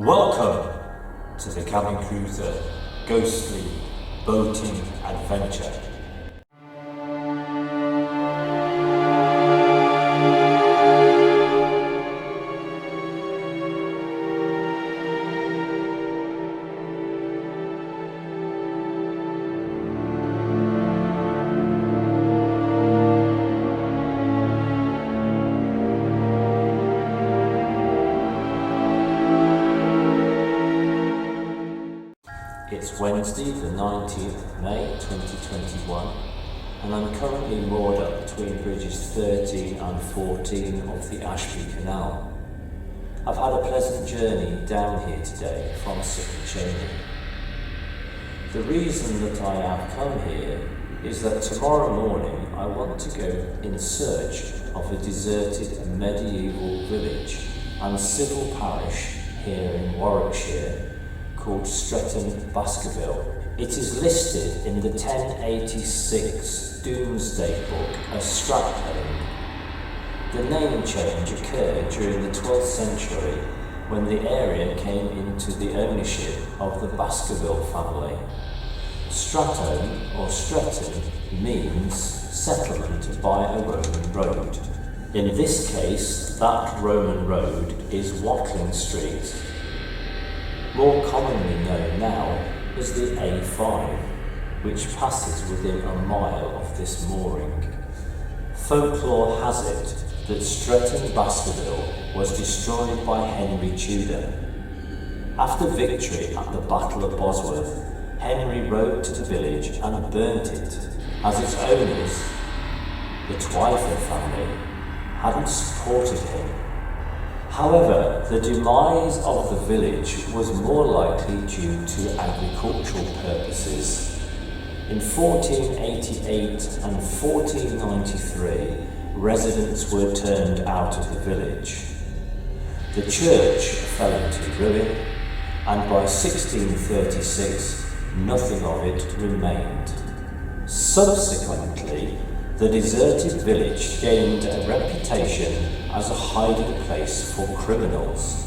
Welcome to the Cabin Cruiser Ghostly Boating Adventure. It's Wednesday the 19th of May 2021 and I'm currently moored up between bridges 13 and 14 of the Ashby Canal. I've had a pleasant journey down here today from Sutton Chamber. The reason that I have come here is that tomorrow morning I want to go in search of a deserted medieval village and civil parish here in Warwickshire called Stretton Baskerville. It is listed in the 1086 Domesday Book as Stratholme. The name change occurred during the 12th century when the area came into the ownership of the Baskerville family. Stratholme or Stretton means settlement by a Roman road. In this case, that Roman road is Watling Street, more commonly known now as the A5, which passes within a mile of this mooring. Folklore has it that Stretton Baskerville was destroyed by Henry Tudor. After victory at the Battle of Bosworth, Henry rode to the village and burnt it, as its owners, the Twyford family, hadn't supported him. However, the demise of the village was more likely due to agricultural purposes. In 1488 and 1493, residents were turned out of the village. The church fell into ruin, and by 1636, nothing of it remained. Subsequently, the deserted village gained a reputation as a hiding place for criminals.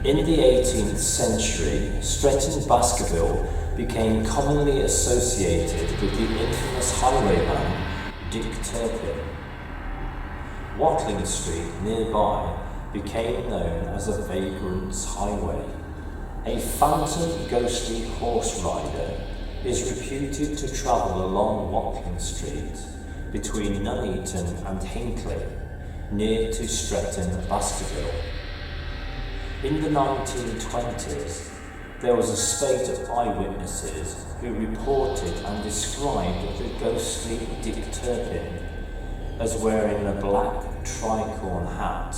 In the 18th century, Stretton Baskerville became commonly associated with the infamous highwayman Dick Turpin. Watling Street nearby became known as a vagrant's highway. A phantom ghostly horse rider is reputed to travel along Watling Street between Nuneaton and Hinckley, near to Stretton Baskerville. In the 1920s, there was a spate of eyewitnesses who reported and described the ghostly Dick Turpin as wearing a black tricorn hat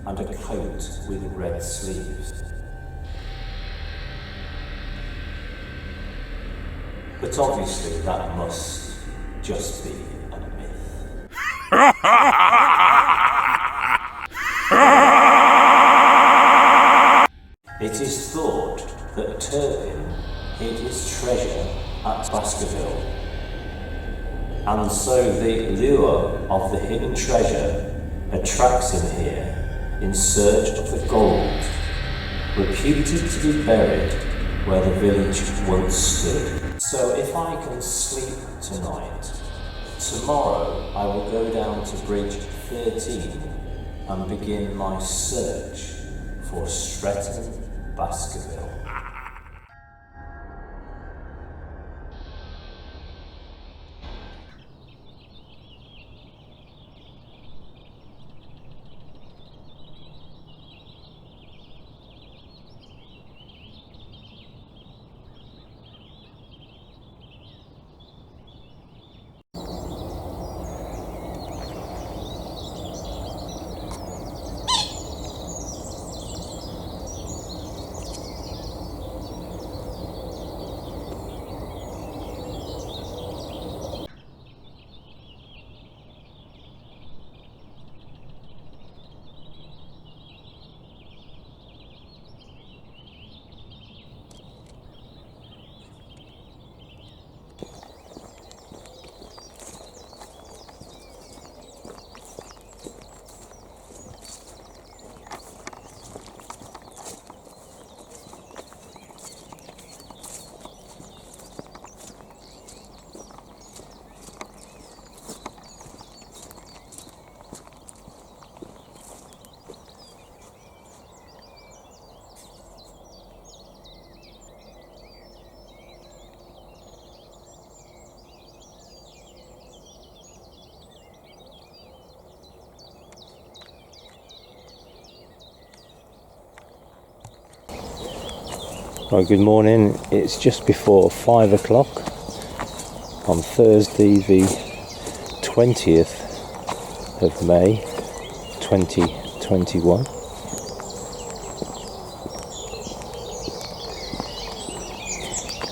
and a coat with red sleeves. But obviously that must just be a myth. It is thought that Turpin hid his treasure at Baskerville, and so the lure of the hidden treasure attracts him here in search of the gold, reputed to be buried where the village once stood. So if I can sleep tonight, tomorrow I will go down to Bridge 13 and begin my search for Stretton Baskerville. Right, good morning. It's just before 5 o'clock on Thursday the 20th of May 2021.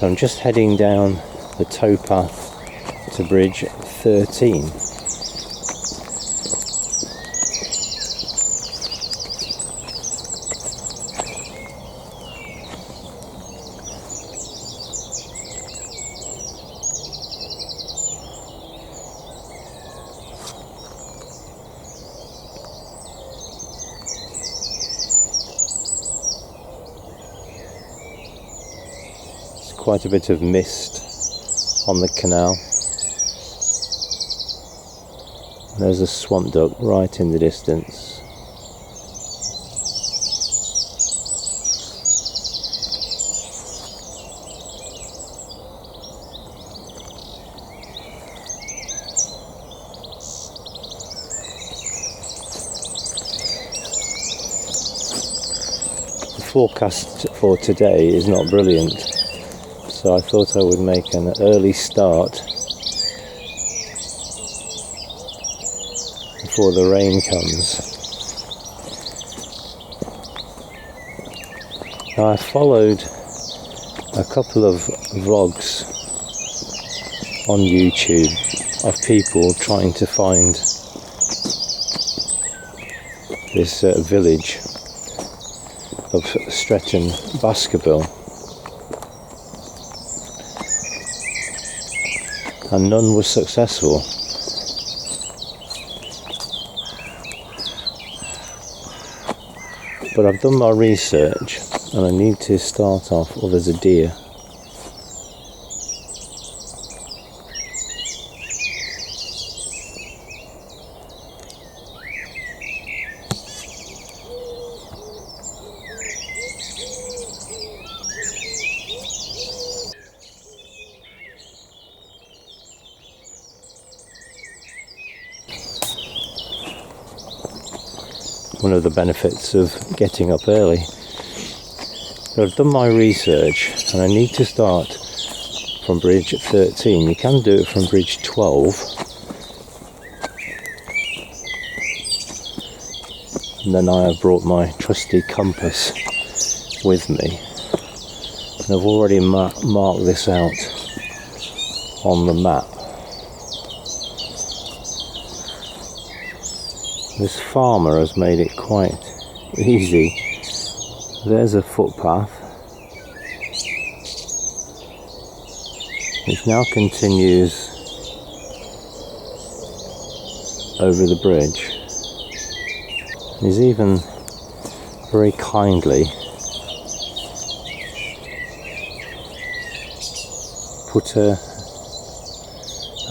I'm just heading down the towpath to Bridge 13. Quite a bit of mist on the canal. There's a swamp duck right in the distance. The forecast for today is not brilliant, so I thought I would make an early start before the rain comes. Now, I followed a couple of vlogs on YouTube of people trying to find this village of Stretton Baskerville, and none was successful. But I've done my research and I need to start off. Oh, there's a deer. One of the benefits of getting up early. But I've done my research and I need to start from Bridge 13. You can do it from Bridge 12. And then I have brought my trusty compass with me. And I've already marked this out on the map. This farmer has made it quite easy. There's a footpath which now continues over the bridge. He's even very kindly put a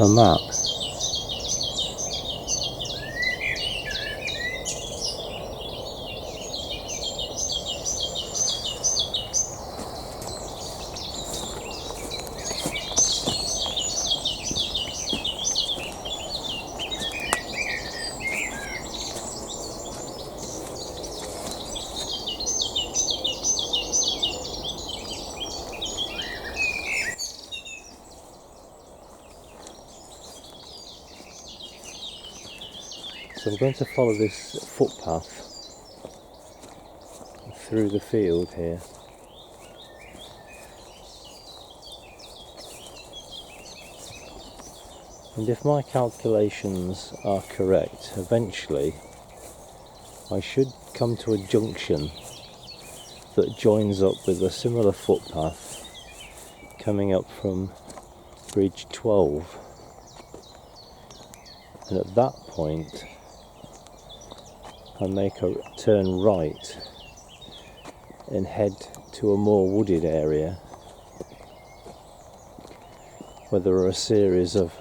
map. So I'm going to follow this footpath through the field here. And if my calculations are correct, eventually I should come to a junction that joins up with a similar footpath coming up from Bridge 12. And at that point I make a turn right and head to a more wooded area where there are a series of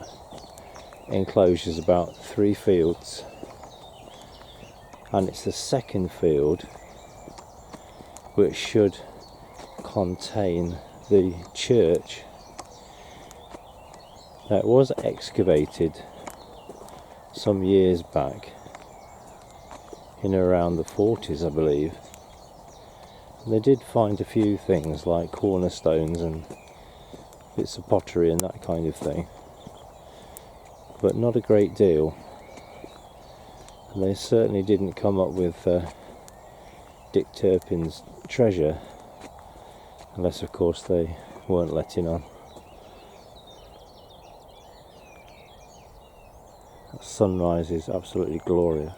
enclosures, about 3 fields, and it's the second field which should contain the church that was excavated some years back in around the 40s, I believe, They did find a few things like cornerstones and bits of pottery and that kind of thing, but not a great deal. And they certainly didn't come up with Dick Turpin's treasure, unless of course they weren't letting on. That sunrise is absolutely glorious.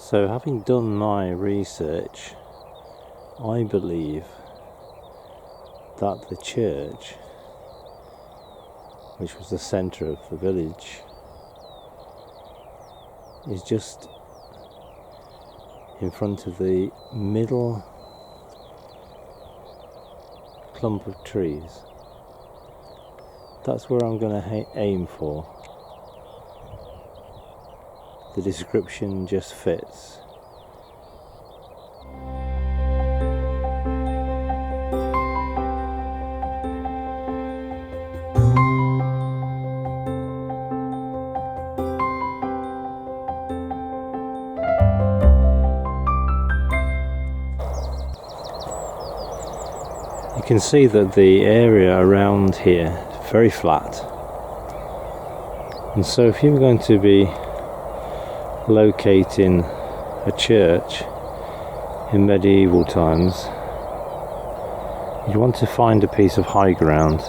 So having done my research, I believe that the church, which was the centre of the village, is just in front of the middle clump of trees. That's where I'm going to aim for. The description just fits. You can see that the area around here is very flat, and so if you're going to be locating a church in medieval times, you want to find a piece of high ground,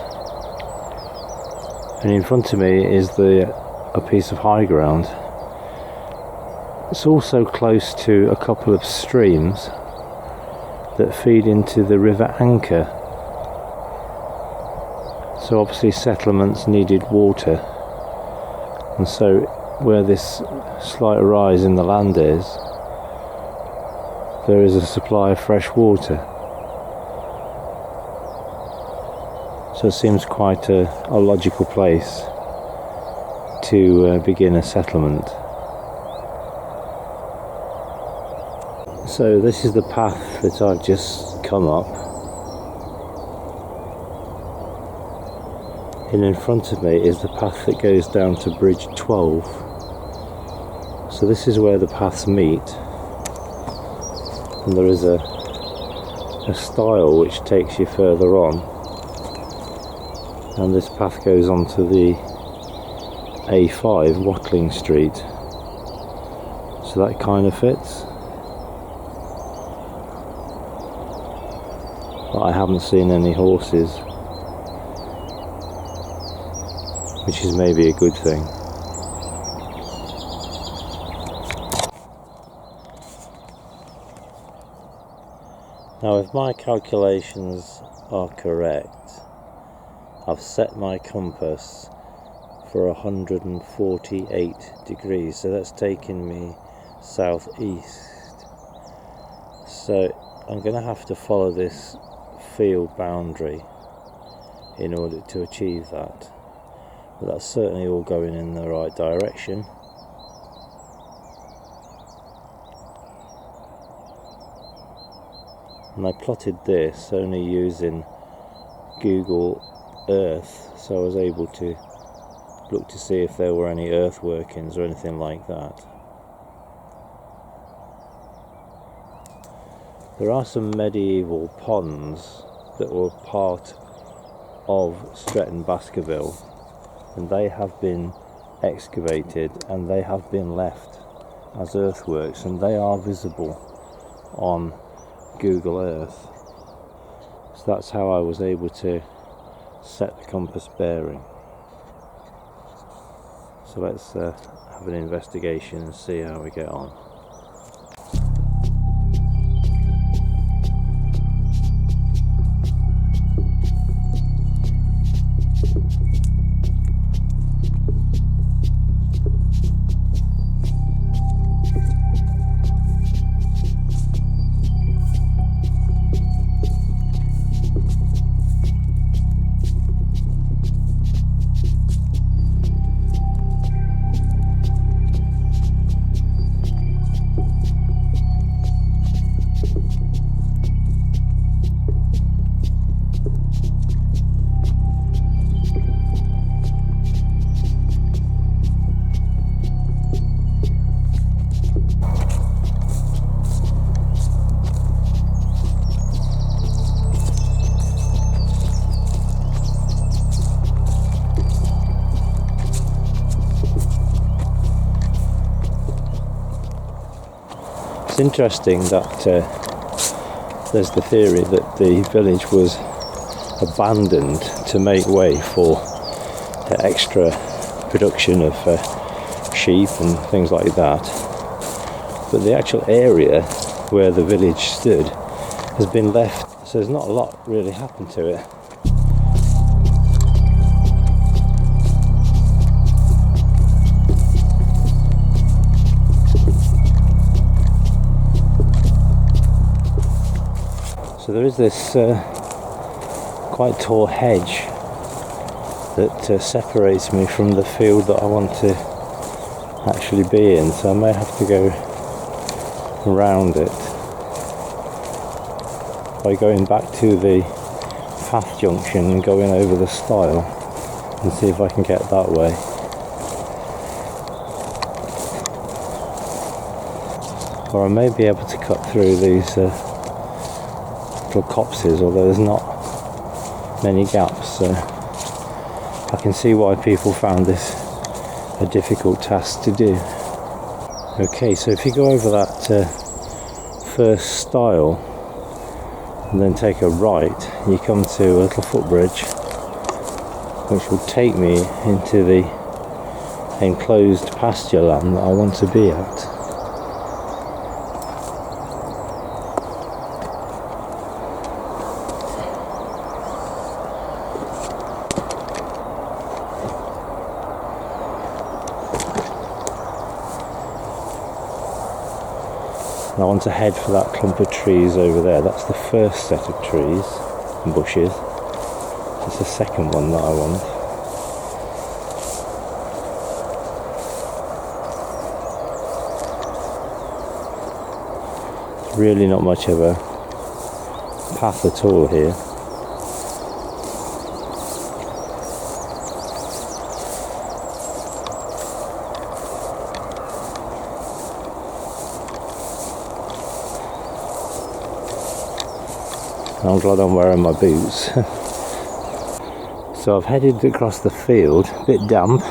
and in front of me is a piece of high ground. It's also close to a couple of streams that feed into the River Anker, so obviously settlements needed water, and so where this slight rise in the land is, there is a supply of fresh water. So it seems quite a logical place to begin a settlement. So this is the path that I've just come up, and in front of me is the path that goes down to Bridge 12. So this is where the paths meet, and there is a stile which takes you further on, and this path goes on to the A5 Watling Street, so that kind of fits. But I haven't seen any horses, which is maybe a good thing. Now, if my calculations are correct, I've set my compass for 148 degrees, so that's taking me southeast. So I'm going to have to follow this field boundary in order to achieve that, but that's certainly all going in the right direction. And I plotted this only using Google Earth, so I was able to look to see if there were any earth workings or anything like that. There are some medieval ponds that were part of Stretton Baskerville, and they have been excavated and they have been left as earthworks, and they are visible on Google Earth. So that's how I was able to set the compass bearing. So let's have an investigation and see how we get on. It's interesting that there's the theory that the village was abandoned to make way for extra production of sheep and things like that, but the actual area where the village stood has been left, so there's not a lot really happened to it. So there is this quite tall hedge that separates me from the field that I want to actually be in, so I may have to go around it by going back to the path junction and going over the stile and see if I can get that way. Or I may be able to cut through these little copses, although there's not many gaps, so I can see why people found this a difficult task to do. Okay, so if you go over that first stile and then take a right, you come to a little footbridge which will take me into the enclosed pasture land that I want to be at. I want to head for that clump of trees over there. That's the first set of trees and bushes. It's the second one that I want. There's really not much of a path at all here. I'm glad I'm wearing my boots. So I've headed across the field, a bit damp,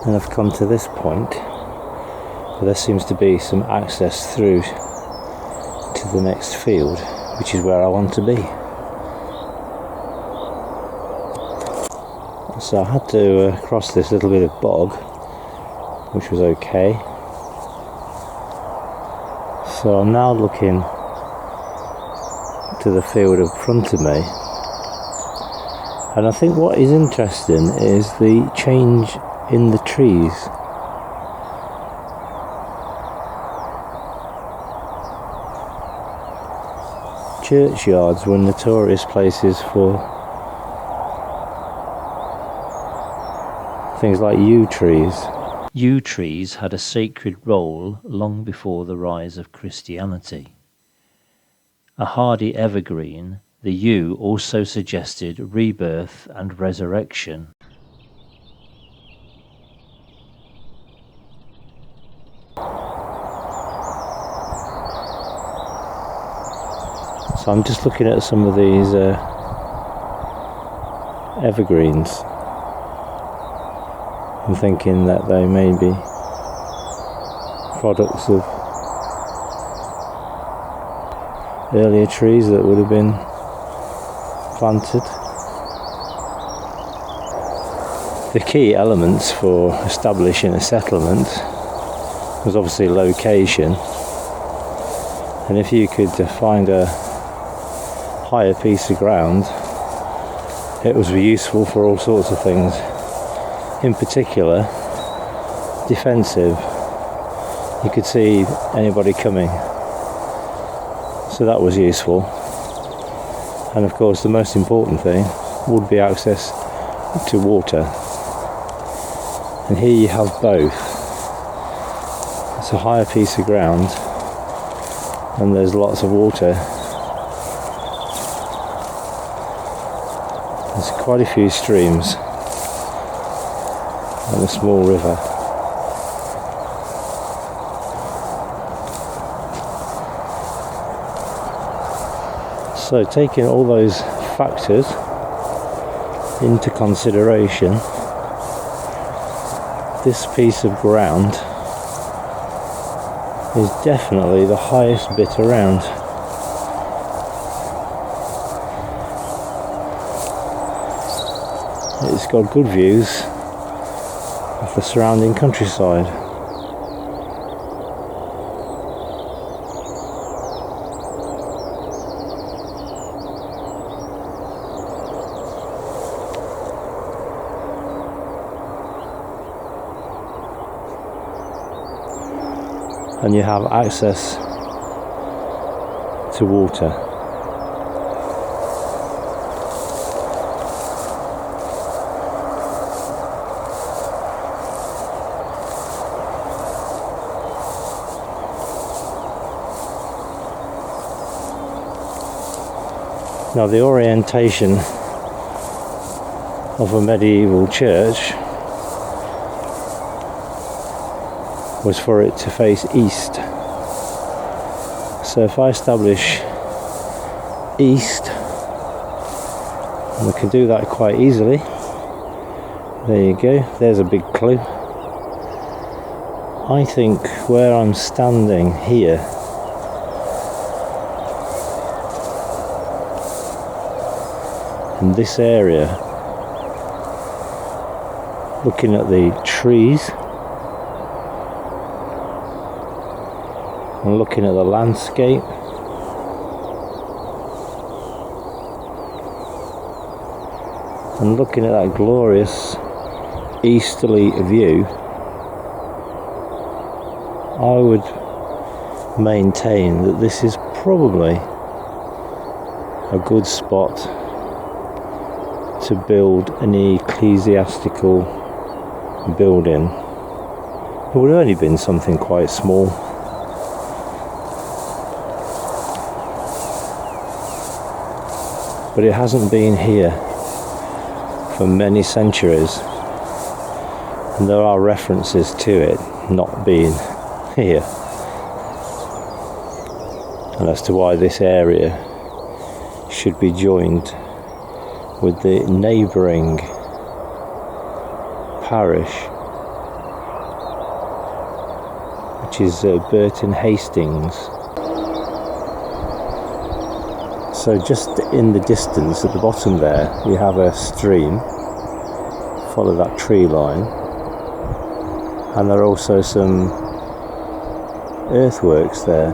and I've come to this point. But there seems to be some access through to the next field, which is where I want to be. So I had to cross this little bit of bog, which was okay. So I'm now looking to the field in front of me, and I think what is interesting is the change in the trees. Churchyards were notorious places for things like yew trees. Yew trees had a sacred role long before the rise of Christianity. A hardy evergreen, the yew also suggested rebirth and resurrection. So I'm just looking at some of these evergreens. I'm thinking that they may be products of earlier trees that would have been planted. The key elements for establishing a settlement was obviously location, and if you could find a higher piece of ground, it was useful for all sorts of things. In particular, defensive. You could see anybody coming, so that was useful. And of course the most important thing would be access to water, and here you have both. It's a higher piece of ground and there's lots of water. There's quite a few streams and a small river. So taking all those factors into consideration, this piece of ground is definitely the highest bit around. It's got good views of the surrounding countryside. And you have access to water. Now the orientation of a medieval church was for it to face east. So if I establish east, and we can do that quite easily. There you go, there's a big clue. I think where I'm standing here in this area, looking at the trees and looking at the landscape, and looking at that glorious easterly view, I would maintain that this is probably a good spot to build an ecclesiastical building. It would have only been something quite small. But it hasn't been here for many centuries, and there are references to it not being here, and as to why this area should be joined with the neighbouring parish, which is Burton Hastings. So just in the distance at the bottom there we have a stream, follow that tree line, and there are also some earthworks there.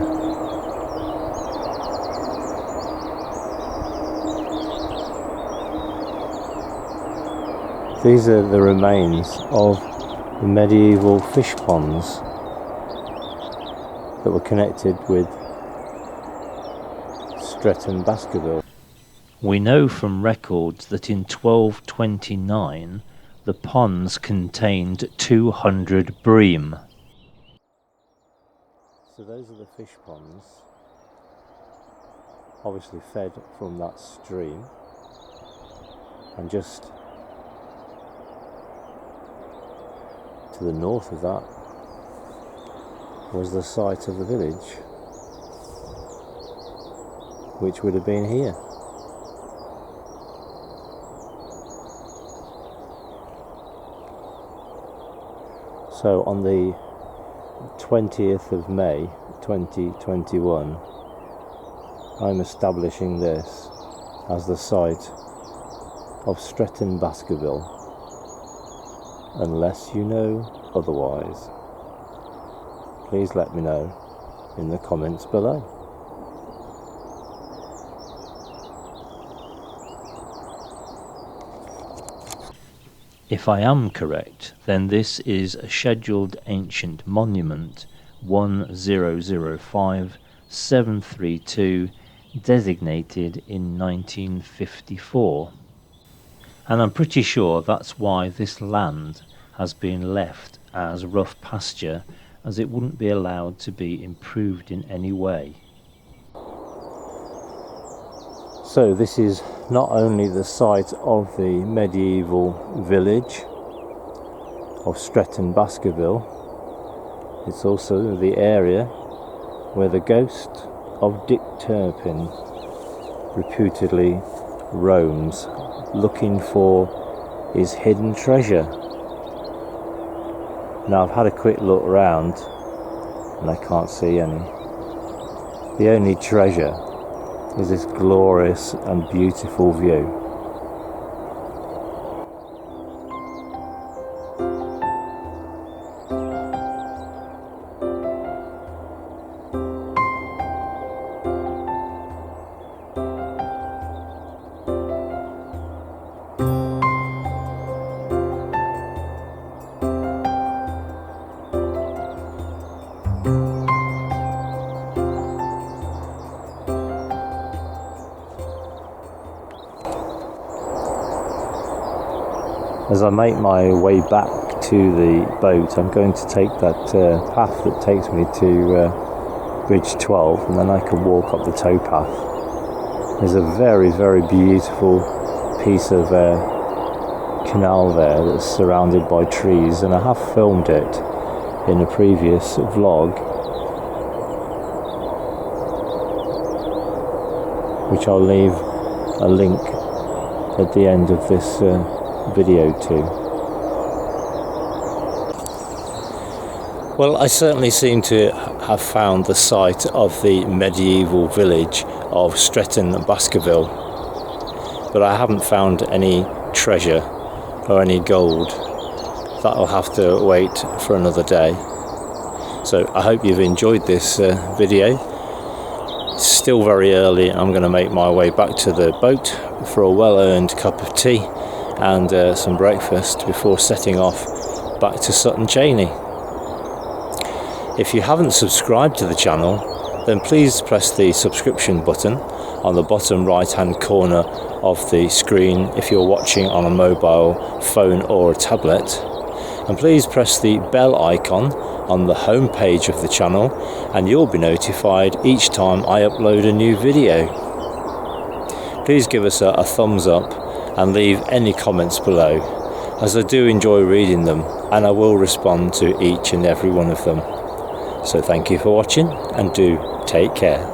These are the remains of the medieval fish ponds that were connected with Stretton Baskerville. We know from records that in 1229 the ponds contained 200 bream. So those are the fish ponds, obviously fed from that stream, and just to the north of that was the site of the village, which would have been here. So on the 20th of May 2021 I'm establishing this as the site of Stretton Baskerville, unless you know otherwise. Please let me know in the comments below. If I am correct, then this is a scheduled ancient monument 1005732, designated in 1954. And I'm pretty sure that's why this land has been left as rough pasture, as it wouldn't be allowed to be improved in any way. So this is not only the site of the medieval village of Stretton Baskerville, it's also the area where the ghost of Dick Turpin reputedly roams, looking for his hidden treasure. Now I've had a quick look round and I can't see any. The only treasure is this glorious and beautiful view. As I make my way back to the boat, I'm going to take that path that takes me to Bridge 12, and then I can walk up the towpath. There's a very, very beautiful piece of canal there that's surrounded by trees, and I have filmed it in a previous vlog, which I'll leave a link at the end of this video too. Well, I certainly seem to have found the site of the medieval village of Stretton Baskerville, but I haven't found any treasure or any gold. That'll have to wait for another day. So I hope you've enjoyed this video. It's still very early. I'm going to make my way back to the boat for a well-earned cup of tea and some breakfast before setting off back to Sutton Cheney. If you haven't subscribed to the channel, then please press the subscription button on the bottom right hand corner of the screen if you're watching on a mobile phone or a tablet, and please press the bell icon on the home page of the channel and you'll be notified each time I upload a new video. Please give us a thumbs up and leave any comments below, as I do enjoy reading them and I will respond to each and every one of them. So thank you for watching and do take care.